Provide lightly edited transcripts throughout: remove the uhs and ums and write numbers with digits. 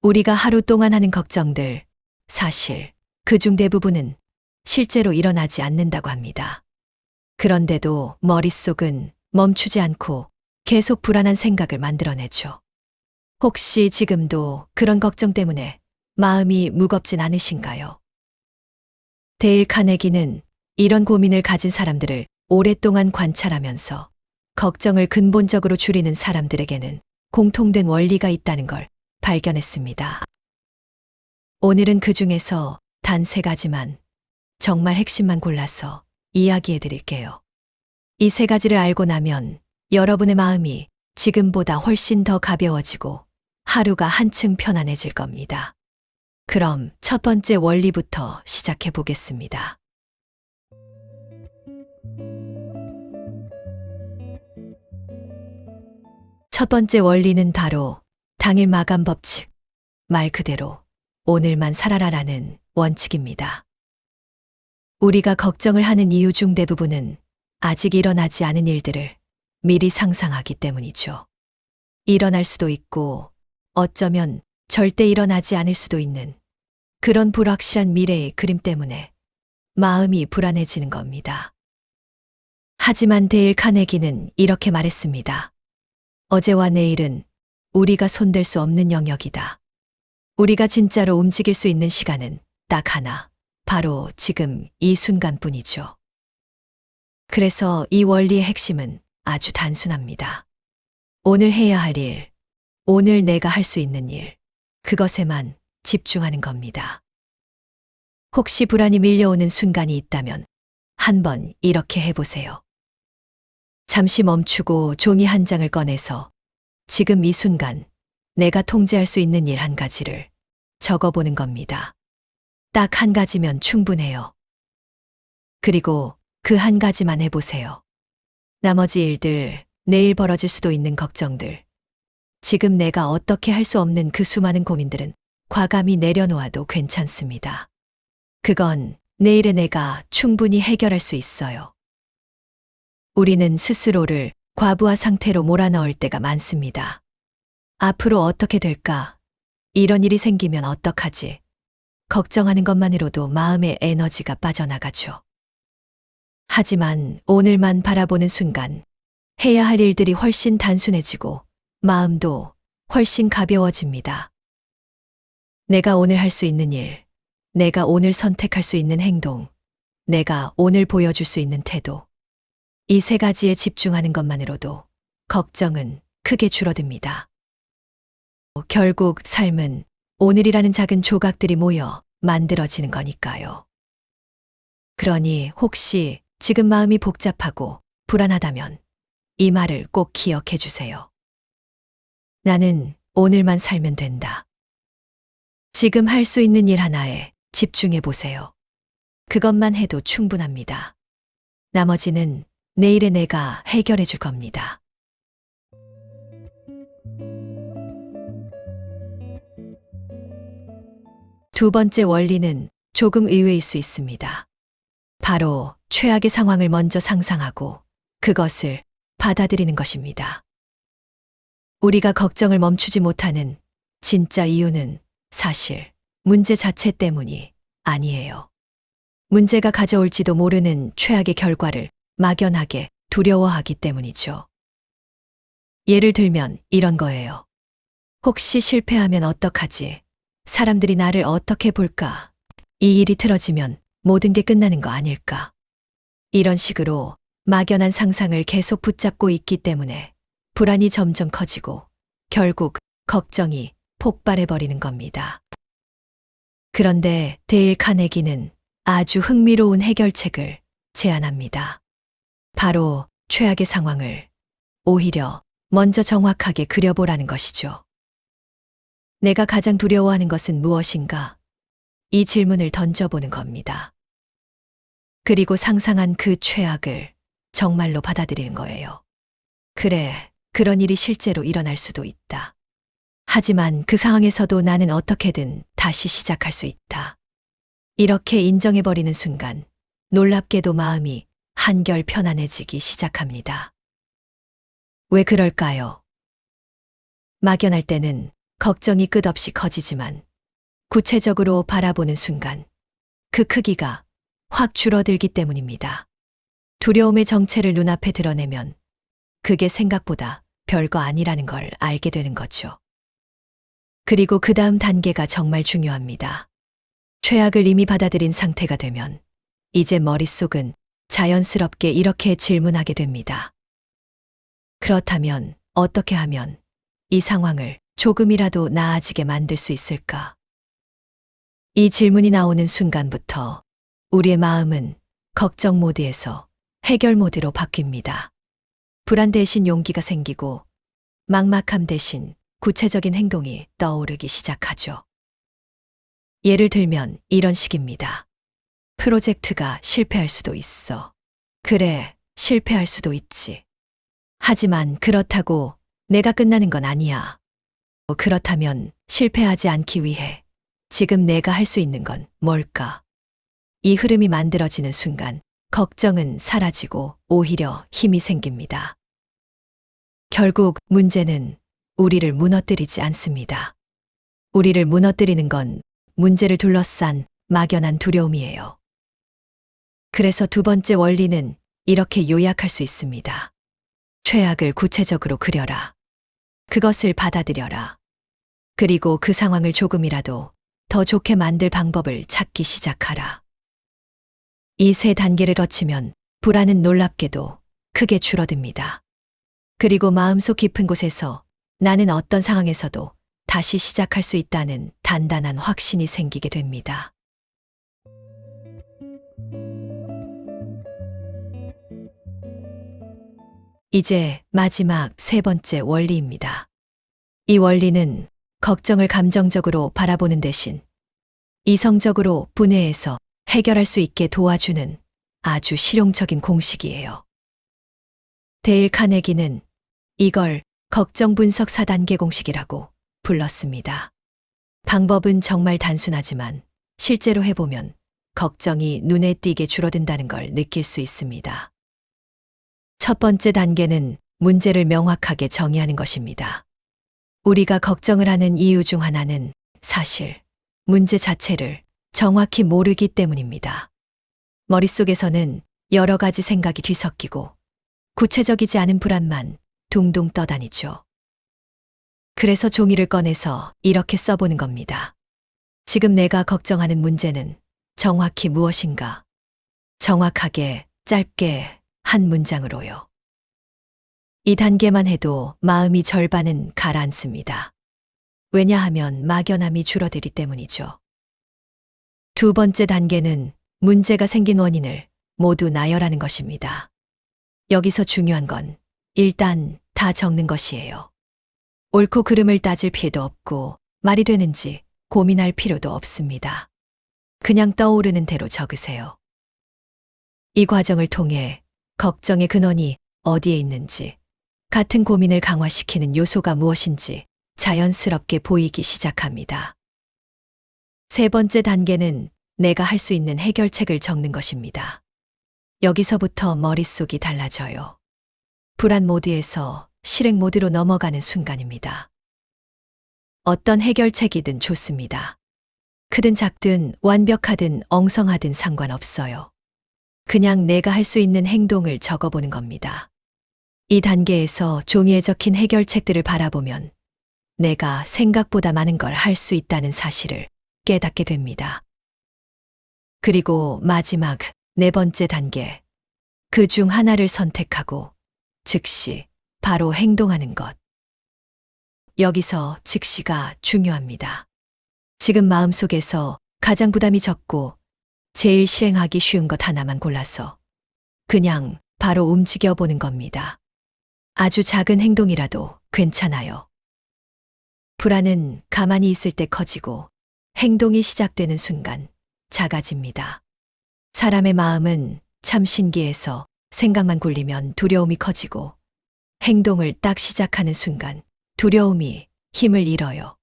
우리가 하루 동안 하는 걱정들, 사실 그중 대부분은 실제로 일어나지 않는다고 합니다. 그런데도 머릿속은 멈추지 않고 계속 불안한 생각을 만들어내죠. 혹시 지금도 그런 걱정 때문에 마음이 무겁진 않으신가요? 데일 카네기는 이런 고민을 가진 사람들을 오랫동안 관찰하면서 걱정을 근본적으로 줄이는 사람들에게는 공통된 원리가 있다는 걸 발견했습니다. 오늘은 그 중에서 단 3가지만, 정말 핵심만 골라서 이야기해 드릴게요. 이 3가지를 알고 나면 여러분의 마음이 지금보다 훨씬 더 가벼워지고 하루가 한층 편안해질 겁니다. 그럼 첫 번째 원리부터 시작해 보겠습니다. 첫 번째 원리는 바로 당일 마감 법칙, 말 그대로 오늘만 살아라라는 원칙입니다. 우리가 걱정을 하는 이유 중 대부분은 아직 일어나지 않은 일들을 미리 상상하기 때문이죠. 일어날 수도 있고 어쩌면 절대 일어나지 않을 수도 있는 그런 불확실한 미래의 그림 때문에 마음이 불안해지는 겁니다. 하지만 데일 카네기는 이렇게 말했습니다. 어제와 내일은 우리가 손댈 수 없는 영역이다. 우리가 진짜로 움직일 수 있는 시간은 딱 하나, 바로 지금 이 순간뿐이죠. 그래서 이 원리의 핵심은 아주 단순합니다. 오늘 해야 할 일, 오늘 내가 할 수 있는 일, 그것에만 집중하는 겁니다. 혹시 불안이 밀려오는 순간이 있다면 한번 이렇게 해보세요. 잠시 멈추고 종이 한 장을 꺼내서 지금 이 순간 내가 통제할 수 있는 일 1가지를 적어보는 겁니다. 딱 1가지면 충분해요. 그리고 그 1가지만 해보세요. 나머지 일들, 내일 벌어질 수도 있는 걱정들, 지금 내가 어떻게 할 수 없는 그 수많은 고민들은 과감히 내려놓아도 괜찮습니다. 그건 내일의 내가 충분히 해결할 수 있어요. 우리는 스스로를 과부하 상태로 몰아넣을 때가 많습니다. 앞으로 어떻게 될까? 이런 일이 생기면 어떡하지? 걱정하는 것만으로도 마음의 에너지가 빠져나가죠. 하지만 오늘만 바라보는 순간 해야 할 일들이 훨씬 단순해지고 마음도 훨씬 가벼워집니다. 내가 오늘 할 수 있는 일, 내가 오늘 선택할 수 있는 행동, 내가 오늘 보여줄 수 있는 태도. 이 3가지에 집중하는 것만으로도 걱정은 크게 줄어듭니다. 결국 삶은 오늘이라는 작은 조각들이 모여 만들어지는 거니까요. 그러니 혹시 지금 마음이 복잡하고 불안하다면 이 말을 꼭 기억해 주세요. 나는 오늘만 살면 된다. 지금 할 수 있는 일 하나에 집중해 보세요. 그것만 해도 충분합니다. 나머지는 내일의 내가 해결해 줄 겁니다. 두 번째 원리는 조금 의외일 수 있습니다. 바로 최악의 상황을 먼저 상상하고 그것을 받아들이는 것입니다. 우리가 걱정을 멈추지 못하는 진짜 이유는 사실 문제 자체 때문이 아니에요. 문제가 가져올지도 모르는 최악의 결과를 막연하게 두려워하기 때문이죠. 예를 들면 이런 거예요. 혹시 실패하면 어떡하지? 사람들이 나를 어떻게 볼까? 이 일이 틀어지면 모든 게 끝나는 거 아닐까? 이런 식으로 막연한 상상을 계속 붙잡고 있기 때문에 불안이 점점 커지고 결국 걱정이 폭발해버리는 겁니다. 그런데 데일 카네기는 아주 흥미로운 해결책을 제안합니다. 바로 최악의 상황을 오히려 먼저 정확하게 그려보라는 것이죠. 내가 가장 두려워하는 것은 무엇인가? 이 질문을 던져보는 겁니다. 그리고 상상한 그 최악을 정말로 받아들이는 거예요. 그래, 그런 일이 실제로 일어날 수도 있다. 하지만 그 상황에서도 나는 어떻게든 다시 시작할 수 있다. 이렇게 인정해버리는 순간 놀랍게도 마음이 한결 편안해지기 시작합니다. 왜 그럴까요? 막연할 때는 걱정이 끝없이 커지지만 구체적으로 바라보는 순간 그 크기가 확 줄어들기 때문입니다. 두려움의 정체를 눈앞에 드러내면 그게 생각보다 별거 아니라는 걸 알게 되는 거죠. 그리고 그 다음 단계가 정말 중요합니다. 최악을 이미 받아들인 상태가 되면 이제 머릿속은 자연스럽게 이렇게 질문하게 됩니다. 그렇다면 어떻게 하면 이 상황을 조금이라도 나아지게 만들 수 있을까? 이 질문이 나오는 순간부터 우리의 마음은 걱정 모드에서 해결 모드로 바뀝니다. 불안 대신 용기가 생기고 막막함 대신 구체적인 행동이 떠오르기 시작하죠. 예를 들면 이런 식입니다. 프로젝트가 실패할 수도 있어. 그래, 실패할 수도 있지. 하지만 그렇다고 내가 끝나는 건 아니야. 그렇다면 실패하지 않기 위해 지금 내가 할 수 있는 건 뭘까? 이 흐름이 만들어지는 순간 걱정은 사라지고 오히려 힘이 생깁니다. 결국 문제는 우리를 무너뜨리지 않습니다. 우리를 무너뜨리는 건 문제를 둘러싼 막연한 두려움이에요. 그래서 두 번째 원리는 이렇게 요약할 수 있습니다. 최악을 구체적으로 그려라. 그것을 받아들여라. 그리고 그 상황을 조금이라도 더 좋게 만들 방법을 찾기 시작하라. 이 세 단계를 거치면 불안은 놀랍게도 크게 줄어듭니다. 그리고 마음속 깊은 곳에서 나는 어떤 상황에서도 다시 시작할 수 있다는 단단한 확신이 생기게 됩니다. 이제 마지막 세 번째 원리입니다. 이 원리는 걱정을 감정적으로 바라보는 대신 이성적으로 분해해서 해결할 수 있게 도와주는 아주 실용적인 공식이에요. 데일 카네기는 이걸 걱정 분석 4단계 공식이라고 불렀습니다. 방법은 정말 단순하지만 실제로 해보면 걱정이 눈에 띄게 줄어든다는 걸 느낄 수 있습니다. 첫 번째 단계는 문제를 명확하게 정의하는 것입니다. 우리가 걱정을 하는 이유 중 하나는 사실 문제 자체를 정확히 모르기 때문입니다. 머릿속에서는 여러 가지 생각이 뒤섞이고 구체적이지 않은 불안만 둥둥 떠다니죠. 그래서 종이를 꺼내서 이렇게 써보는 겁니다. 지금 내가 걱정하는 문제는 정확히 무엇인가? 정확하게, 짧게 한 문장으로요. 이 단계만 해도 마음이 절반은 가라앉습니다. 왜냐하면 막연함이 줄어들기 때문이죠. 두 번째 단계는 문제가 생긴 원인을 모두 나열하는 것입니다. 여기서 중요한 건 일단 다 적는 것이에요. 옳고 그름을 따질 필요도 없고 말이 되는지 고민할 필요도 없습니다. 그냥 떠오르는 대로 적으세요. 이 과정을 통해 걱정의 근원이 어디에 있는지, 같은 고민을 강화시키는 요소가 무엇인지 자연스럽게 보이기 시작합니다. 세 번째 단계는 내가 할 수 있는 해결책을 적는 것입니다. 여기서부터 머릿속이 달라져요. 불안 모드에서 실행 모드로 넘어가는 순간입니다. 어떤 해결책이든 좋습니다. 크든 작든 완벽하든 엉성하든 상관없어요. 그냥 내가 할 수 있는 행동을 적어보는 겁니다. 이 단계에서 종이에 적힌 해결책들을 바라보면 내가 생각보다 많은 걸 할 수 있다는 사실을 깨닫게 됩니다. 그리고 마지막 네 번째 단계, 그 중 하나를 선택하고 즉시 바로 행동하는 것. 여기서 즉시가 중요합니다. 지금 마음속에서 가장 부담이 적고 제일 실행하기 쉬운 것 하나만 골라서 그냥 바로 움직여 보는 겁니다. 아주 작은 행동이라도 괜찮아요. 불안은 가만히 있을 때 커지고 행동이 시작되는 순간 작아집니다. 사람의 마음은 참 신기해서 생각만 굴리면 두려움이 커지고 행동을 딱 시작하는 순간 두려움이 힘을 잃어요.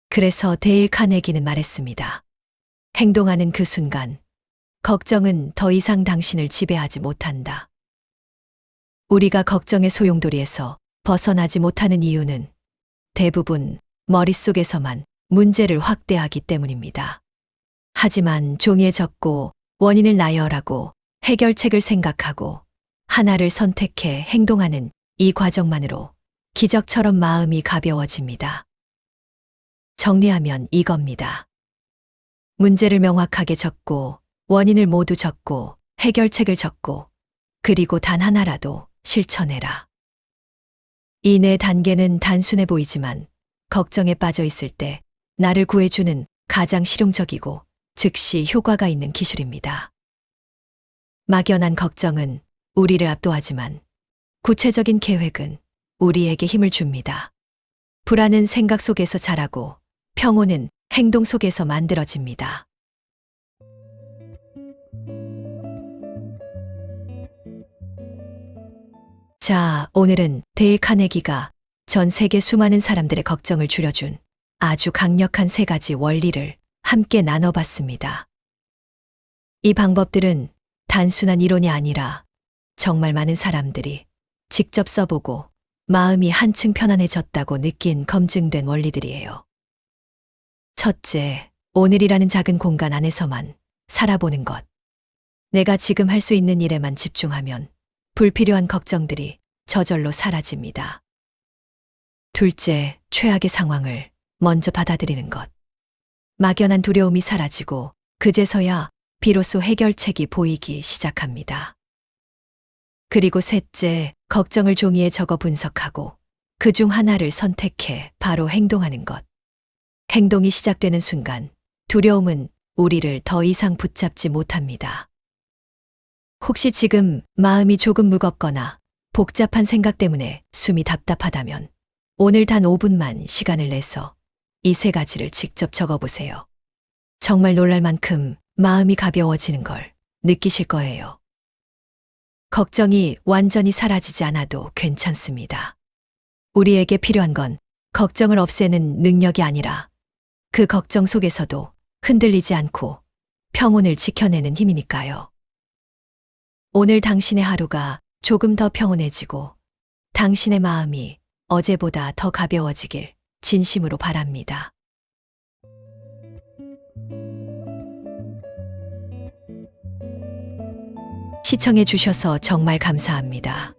그래서 데일 카네기는 말했습니다. 행동하는 그 순간 걱정은 더 이상 당신을 지배하지 못한다. 우리가 걱정의 소용돌이에서 벗어나지 못하는 이유는 대부분 머릿속에서만 문제를 확대하기 때문입니다. 하지만 종이에 적고 원인을 나열하고 해결책을 생각하고 하나를 선택해 행동하는 이 과정만으로 기적처럼 마음이 가벼워집니다. 정리하면 이겁니다. 문제를 명확하게 적고 원인을 모두 적고 해결책을 적고 그리고 단 하나라도 실천해라. 이 네 단계는 단순해 보이지만 걱정에 빠져 있을 때 나를 구해주는 가장 실용적이고 즉시 효과가 있는 기술입니다. 막연한 걱정은 우리를 압도하지만 구체적인 계획은 우리에게 힘을 줍니다. 불안은 생각 속에서 자라고 평온은 행동 속에서 만들어집니다. 자, 오늘은 데일 카네기가 전 세계 수많은 사람들의 걱정을 줄여준 아주 강력한 3가지 원리를 함께 나눠봤습니다. 이 방법들은 단순한 이론이 아니라 정말 많은 사람들이 직접 써보고 마음이 한층 편안해졌다고 느낀 검증된 원리들이에요. 첫째, 오늘이라는 작은 공간 안에서만 살아보는 것. 내가 지금 할 수 있는 일에만 집중하면 불필요한 걱정들이 저절로 사라집니다. 둘째, 최악의 상황을 먼저 받아들이는 것. 막연한 두려움이 사라지고 그제서야 비로소 해결책이 보이기 시작합니다. 그리고 셋째, 걱정을 종이에 적어 분석하고 그중 하나를 선택해 바로 행동하는 것. 행동이 시작되는 순간 두려움은 우리를 더 이상 붙잡지 못합니다. 혹시 지금 마음이 조금 무겁거나 복잡한 생각 때문에 숨이 답답하다면 오늘 단 5분만 시간을 내서 이 3가지를 직접 적어보세요. 정말 놀랄 만큼 마음이 가벼워지는 걸 느끼실 거예요. 걱정이 완전히 사라지지 않아도 괜찮습니다. 우리에게 필요한 건 걱정을 없애는 능력이 아니라 그 걱정 속에서도 흔들리지 않고 평온을 지켜내는 힘이니까요. 오늘 당신의 하루가 조금 더 평온해지고 당신의 마음이 어제보다 더 가벼워지길 진심으로 바랍니다. 시청해 주셔서 정말 감사합니다.